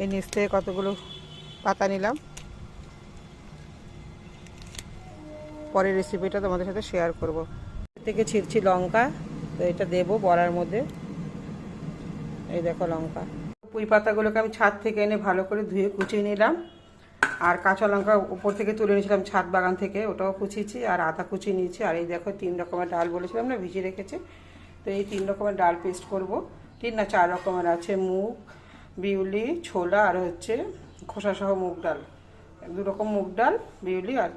এই নিচ থেকে কতগুলো পাতা নিলাম, পরের রেসিপিটা তোমাদের সাথে শেয়ার করব। এর থেকে ছিঁড়ছি লঙ্কা, তো এটা দেবো বড়ার মধ্যে। এই দেখো লঙ্কা। পুঁই পাতাগুলোকে আমি ছাদ থেকে এনে ভালো করে ধুয়ে কুচিয়ে নিলাম, আর কাঁচা লঙ্কা উপর থেকে তুলে নিয়েছিলাম ছাদ বাগান থেকে, ওটাও কুচিয়েছি, আর আদা কুচিয়ে নিয়েছি। আর এই দেখো 3 রকমের ডাল বলেছিলাম না ভিজিয়ে রেখেছি, তো এই 3 রকমের ডাল পেস্ট করব। 3 না 4 রকমের আছে, মুগ, বিউলি, ছোলা, আর হচ্ছে খোসাসহ মুগ ডাল। 2 রকম মুগ ডাল, বিউলি আর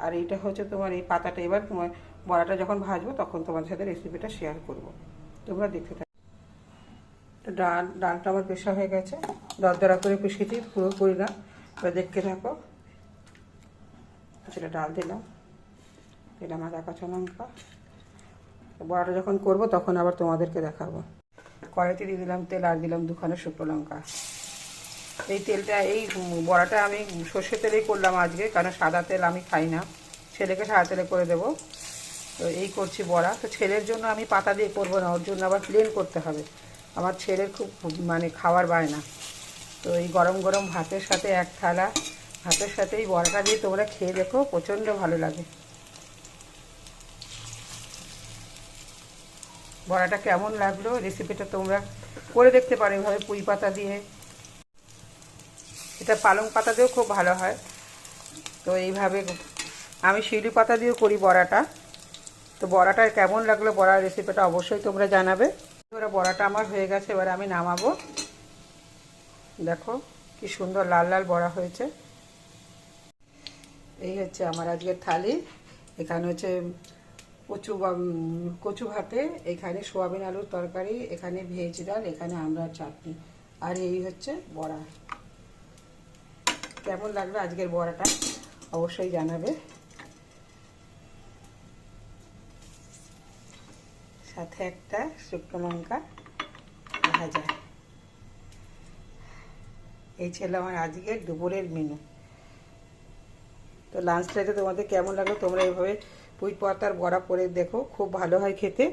আর এইটা হচ্ছে তোমার এই পাতাটা। এবার তোমার বড়াটা যখন ভাজবো তখন তোমাদের সাথে রেসিপিটা শেয়ার করব, তোমরা দেখতে থাকো। ডালটা আমার পেশা হয়ে গেছে, দরদরা করে পিষেছি, পুরোপুরি না। এবার দেখতে থাকো। সেটা ডাল দিলাম আদা কাঁচা লঙ্কা। বড়াটা যখন করব তখন আবার তোমাদেরকে দেখাবো। কড়াইতে দিয়ে দিলাম তেল, আর দিলাম 2খানা শুকনো লঙ্কা। এই তেলটা, এই বড়াটা আমি সর্ষের তেলেই করলাম আজকে, কারণ সাদা তেল আমি খাই না। ছেলেকে সাদা তেলে করে দেবো, তো এই করছি বড়া। তো ছেলের জন্য আমি পাতা দিয়ে করবো না, ওর জন্য আবার প্লেন করতে হবে। আমার ছেলের খুব মানে খাওয়ার বায়না। তো এই গরম গরম ভাতের সাথে 1 থালা ভাতের সাথে এই বড়াটা দিয়ে তোমরা খেয়ে দেখো, প্রচণ্ড ভালো লাগে। বড়াটা কেমন লাগলো, রেসিপিটা তোমরা করে দেখতে পারো এভাবে পুঁই পাতা দিয়ে। এটা পালং পাতা দিয়েও খুব ভালো হয়। তো এইভাবে আমি শিউলি পাতা দিয়েও করি বড়াটা। তো বড়াটা কেমন লাগলো, বড়ার রেসিপিটা অবশ্যই তোমরা জানাবে। এবার বড়াটা আমার হয়ে গেছে, এবার আমি নামাবো। দেখো কি সুন্দর লাল লাল বড়া হয়েছে। এই হচ্ছে আমার আজকের থালি। এখানে হচ্ছে কচু ভাতে, এখানে সোয়াবিন আলুর তরকারি, এখানে ভেজ ডাল, এখানে আমড়ার চাটনি, আর এই হচ্ছে বড়া। কেমন লাগলো আজকের বড়াটা অবশ্যই জানাবে। সাথে একটা শুকনো লঙ্কা ভাজা। এই ছিল আমার আজকের দুপুরের মেনু। তো লাঞ্চ প্লেটে তোমাদের কেমন লাগলো তোমরা এইভাবে পুঁই পাতার বড়া করে দেখো, খুব ভালো হয় খেতে।